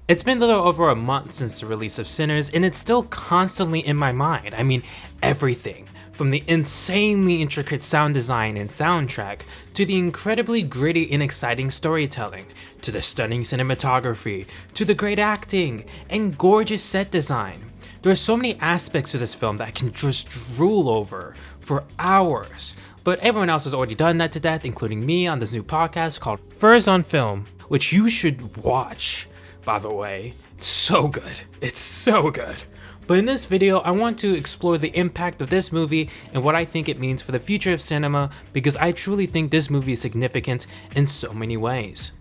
It's been a little over a month since the release of Sinners, and it's still constantly in my mind. I mean, everything. From the insanely intricate sound design and soundtrack, to the incredibly gritty and exciting storytelling, to the stunning cinematography, to the great acting, and gorgeous set design. There are so many aspects to this film that I can just drool over for hours, but everyone else has already done that to death, including me on this new podcast called Furs on Film, which you should watch, by the way. It's so good. It's so good. But in this video, I want to explore the impact of this movie and what I think it means for the future of cinema, because I truly think this movie is significant in so many ways.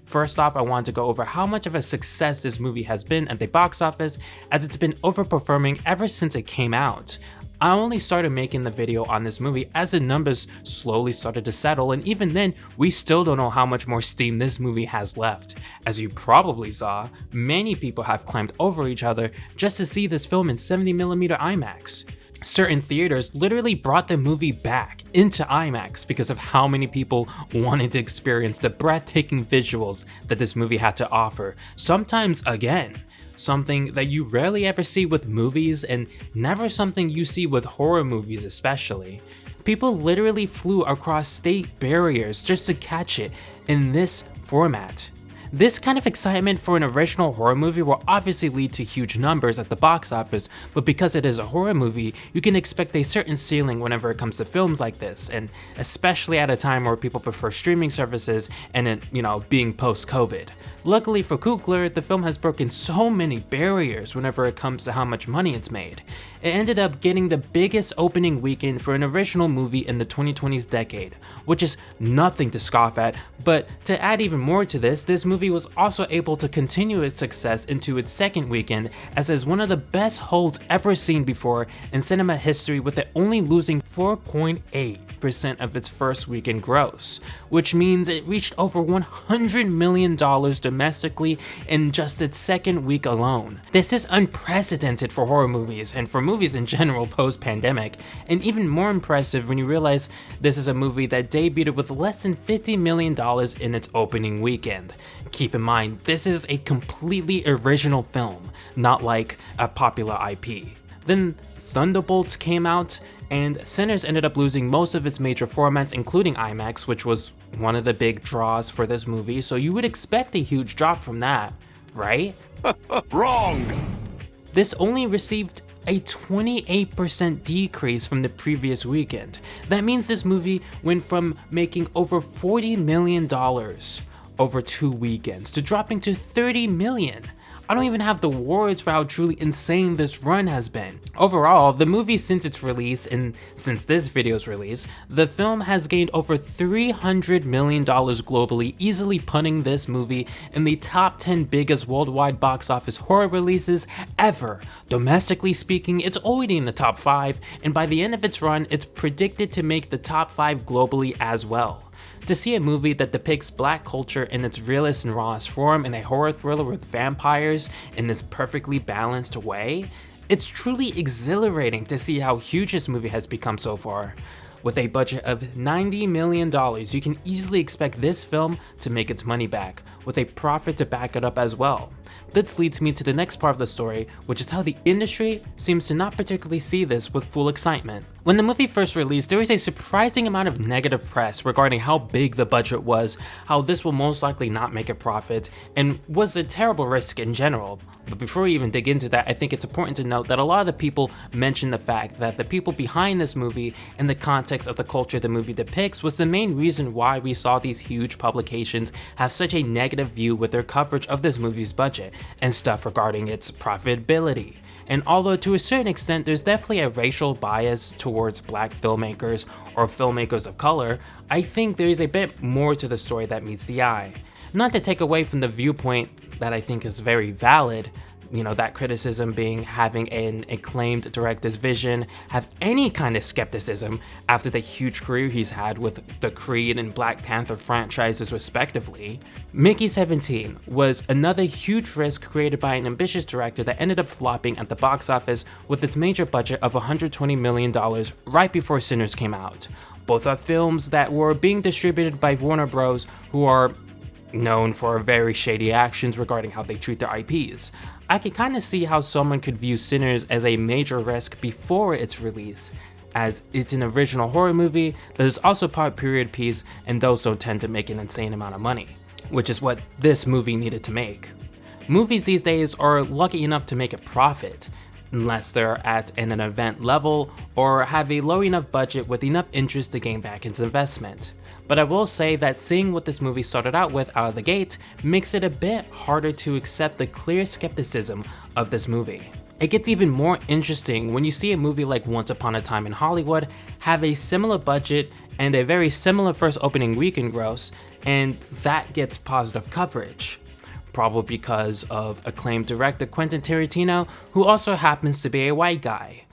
First off, I want to go over how much of a success this movie has been at the box office, as it's been overperforming ever since it came out. I only started making the video on this movie as the numbers slowly started to settle, and even then, we still don't know how much more steam this movie has left. As you probably saw, many people have climbed over each other just to see this film in 70mm IMAX. Certain theaters literally brought the movie back into IMAX because of how many people wanted to experience the breathtaking visuals that this movie had to offer, sometimes again. Something that you rarely ever see with movies, and never something you see with horror movies especially. People literally flew across state barriers just to catch it in this format. This kind of excitement for an original horror movie will obviously lead to huge numbers at the box office, but because it is a horror movie, you can expect a certain ceiling whenever it comes to films like this, and especially at a time where people prefer streaming services and it, being post-COVID. Luckily for Coogler, the film has broken so many barriers whenever it comes to how much money it's made. It ended up getting the biggest opening weekend for an original movie in the 2020s decade, which is nothing to scoff at, but to add even more to this movie was also able to continue its success into its second weekend, as is one of the best holds ever seen before in cinema history, with it only losing 4.8% of its first weekend gross, which means it reached over $100 million domestically in just its second week alone. This is unprecedented for horror movies, and for movies in general post-pandemic, and even more impressive when you realize this is a movie that debuted with less than $50 million in its opening weekend. Keep in mind, this is a completely original film, not like a popular IP. Then Thunderbolts came out, and Sinners ended up losing most of its major formats, including IMAX, which was one of the big draws for this movie, so you would expect a huge drop from that, right? Wrong! This only received a 28% decrease from the previous weekend. That means this movie went from making over $40 million over 2 weekends to dropping to $30 million. I don't even have the words for how truly insane this run has been. Overall, the movie since its release, and since this video's release, the film has gained over $300 million globally, easily putting this movie in the top 10 biggest worldwide box office horror releases ever. Domestically speaking, it's already in the top 5, and by the end of its run, it's predicted to make the top 5 globally as well. To see a movie that depicts black culture in its realest and rawest form in a horror thriller with vampires in this perfectly balanced way, it's truly exhilarating to see how huge this movie has become so far. With a budget of $90 million, you can easily expect this film to make its money back, with a profit to back it up as well. This leads me to the next part of the story, which is how the industry seems to not particularly see this with full excitement. When the movie first released, there was a surprising amount of negative press regarding how big the budget was, how this will most likely not make a profit, and was a terrible risk in general. But before we even dig into that, I think it's important to note that a lot of the people mention the fact that the people behind this movie and the context of the culture the movie depicts was the main reason why we saw these huge publications have such a negative view with their coverage of this movie's budget and stuff regarding its profitability. And although to a certain extent there's definitely a racial bias towards black filmmakers or filmmakers of color, I think there is a bit more to the story that meets the eye. Not to take away from the viewpoint that I think is very valid, that criticism being having an acclaimed director's vision have any kind of skepticism after the huge career he's had with the Creed and Black Panther franchises respectively. Mickey 17 was another huge risk created by an ambitious director that ended up flopping at the box office with its major budget of $120 million right before Sinners came out. Both are films that were being distributed by Warner Bros., who are known for very shady actions regarding how they treat their IPs. I can kind of see how someone could view Sinners as a major risk before its release, as it's an original horror movie that is also part period piece, and those don't tend to make an insane amount of money, which is what this movie needed to make. Movies these days are lucky enough to make a profit, unless they're at an event level or have a low enough budget with enough interest to gain back its investment. But I will say that seeing what this movie started out with out of the gate makes it a bit harder to accept the clear skepticism of this movie. It gets even more interesting when you see a movie like Once Upon a Time in Hollywood have a similar budget and a very similar first opening weekend gross, and that gets positive coverage. Probably because of acclaimed director Quentin Tarantino, who also happens to be a white guy.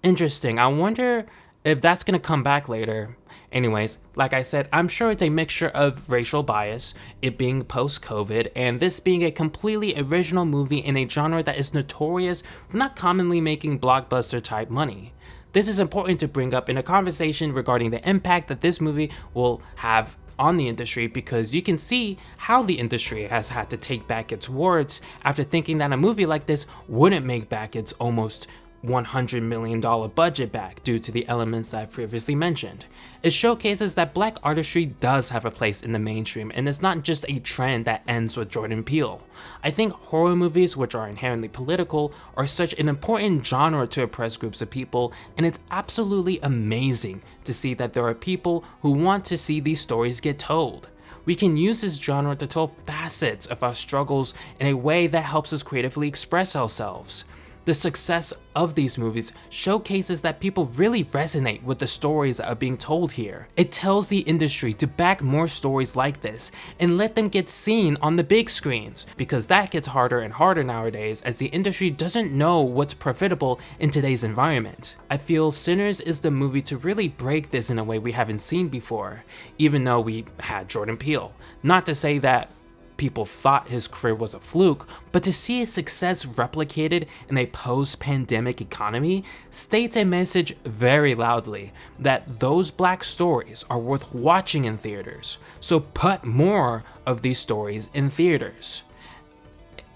Interesting. I wonder if that's gonna come back later. Anyways, like I said, I'm sure it's a mixture of racial bias, it being post-COVID, and this being a completely original movie in a genre that is notorious for not commonly making blockbuster type money. This is important to bring up in a conversation regarding the impact that this movie will have on the industry, because you can see how the industry has had to take back its words after thinking that a movie like this wouldn't make back its almost $100 million budget back due to the elements that I've previously mentioned. It showcases that black artistry does have a place in the mainstream, and it's not just a trend that ends with Jordan Peele. I think horror movies, which are inherently political, are such an important genre to oppress groups of people, and it's absolutely amazing to see that there are people who want to see these stories get told. We can use this genre to tell facets of our struggles in a way that helps us creatively express ourselves. The success of these movies showcases that people really resonate with the stories that are being told here. It tells the industry to back more stories like this and let them get seen on the big screens, because that gets harder and harder nowadays as the industry doesn't know what's profitable in today's environment. I feel Sinners is the movie to really break this in a way we haven't seen before, even though we had Jordan Peele. Not to say that people thought his career was a fluke, but to see his success replicated in a post-pandemic economy states a message very loudly that those black stories are worth watching in theaters. So put more of these stories in theaters,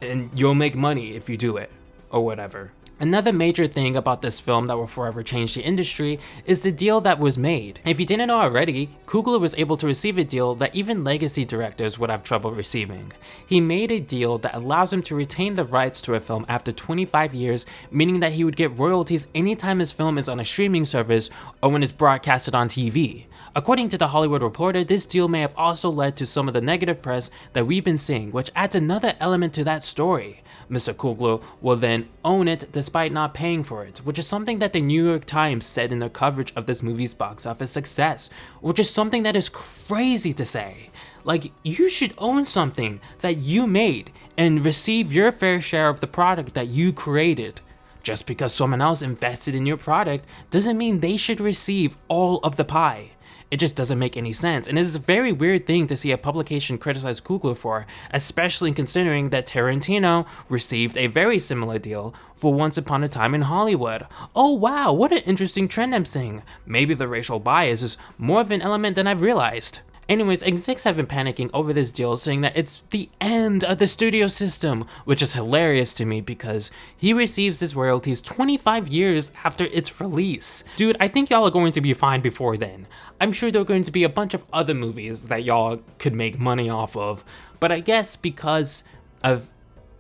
and you'll make money if you do it, or whatever. Another major thing about this film that will forever change the industry is the deal that was made. If you didn't know already, Coogler was able to receive a deal that even legacy directors would have trouble receiving. He made a deal that allows him to retain the rights to a film after 25 years, meaning that he would get royalties anytime his film is on a streaming service or when it's broadcasted on TV. According to The Hollywood Reporter, this deal may have also led to some of the negative press that we've been seeing, which adds another element to that story. Mr. Coogler will then own it despite not paying for it, which is something that the New York Times said in their coverage of this movie's box office success, which is something that is crazy to say. Like, you should own something that you made and receive your fair share of the product that you created. Just because someone else invested in your product doesn't mean they should receive all of the pie. It just doesn't make any sense, and it is a very weird thing to see a publication criticize Coogler for, especially considering that Tarantino received a very similar deal for Once Upon a Time in Hollywood. Oh wow, what an interesting trend I'm seeing. Maybe the racial bias is more of an element than I've realized. Anyways, execs have been panicking over this deal, saying that it's the end of the studio system, which is hilarious to me because he receives his royalties 25 years after its release. Dude, I think y'all are going to be fine before then. I'm sure there are going to be a bunch of other movies that y'all could make money off of, but I guess because of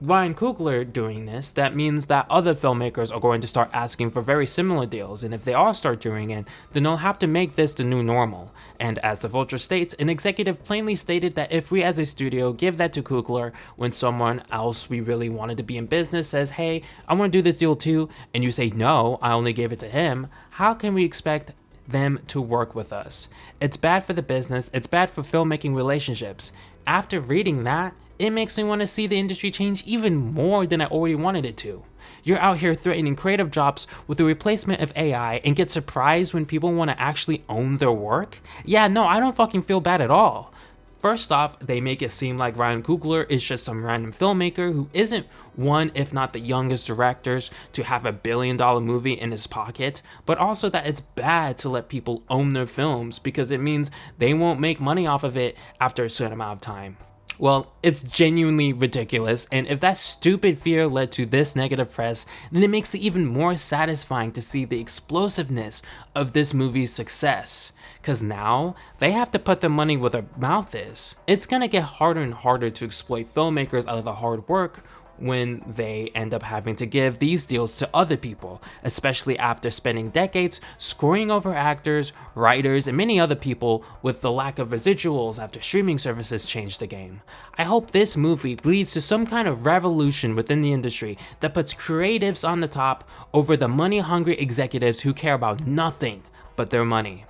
Ryan Coogler doing this, that means that other filmmakers are going to start asking for very similar deals, and if they all start doing it, then they'll have to make this the new normal. And as the Vulture states, an executive plainly stated that if we as a studio give that to Coogler when someone else we really wanted to be in business says, hey, I want to do this deal too, and you say no, I only gave it to him, how can we expect them to work with us? It's bad for the business, it's bad for filmmaking relationships. After reading that, it makes me want to see the industry change even more than I already wanted it to. You're out here threatening creative jobs with the replacement of AI and get surprised when people want to actually own their work? Yeah, no, I don't fucking feel bad at all. First off, they make it seem like Ryan Coogler is just some random filmmaker who isn't one, if not the youngest directors to have $1 billion movie in his pocket, but also that it's bad to let people own their films because it means they won't make money off of it after a certain amount of time. Well, it's genuinely ridiculous, and if that stupid fear led to this negative press, then it makes it even more satisfying to see the explosiveness of this movie's success. Cause now, they have to put their money where their mouth is. It's gonna get harder and harder to exploit filmmakers out of the hard work when they end up having to give these deals to other people, especially after spending decades screwing over actors, writers, and many other people with the lack of residuals after streaming services changed the game. I hope this movie leads to some kind of revolution within the industry that puts creatives on the top over the money-hungry executives who care about nothing but their money.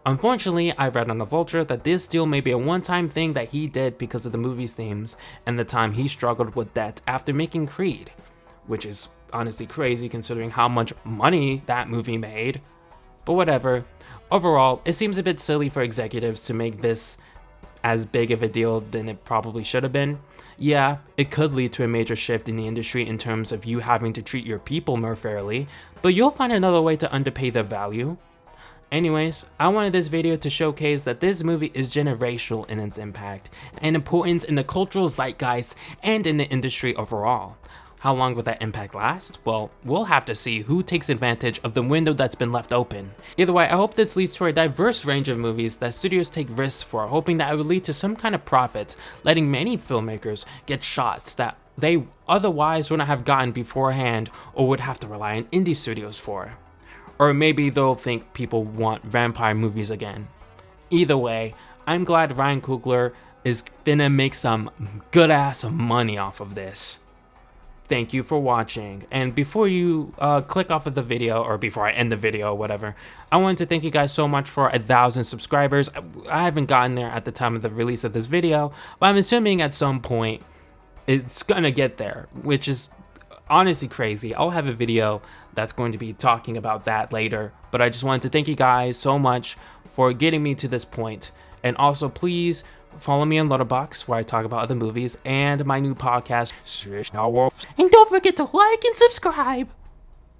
Unfortunately, I read on The Vulture that this deal may be a one-time thing that he did because of the movie's themes and the time he struggled with debt after making Creed, which is honestly crazy considering how much money that movie made. But whatever. Overall, it seems a bit silly for executives to make this as big of a deal than it probably should have been. Yeah, it could lead to a major shift in the industry in terms of you having to treat your people more fairly, but you'll find another way to underpay their value. Anyways, I wanted this video to showcase that this movie is generational in its impact and importance in the cultural zeitgeist and in the industry overall. How long will that impact last? Well, we'll have to see who takes advantage of the window that's been left open. Either way, I hope this leads to a diverse range of movies that studios take risks for, hoping that it will lead to some kind of profit, letting many filmmakers get shots that they otherwise wouldn't have gotten beforehand or would have to rely on indie studios for. Or maybe they'll think people want vampire movies again. Either way, I'm glad Ryan Coogler is finna make some good ass money off of this. Thank you for watching, and before you click off of the video, or before I end the video or whatever, I wanted to thank you guys so much for 1,000 subscribers. I haven't gotten there at the time of the release of this video, but I'm assuming at some point it's gonna get there, which is honestly crazy. I'll have a video that's going to be talking about that later, but I just wanted to thank you guys so much for getting me to this point. And also, please follow me on Letterboxd, where I talk about other movies, and my new podcast, and don't forget to like and subscribe.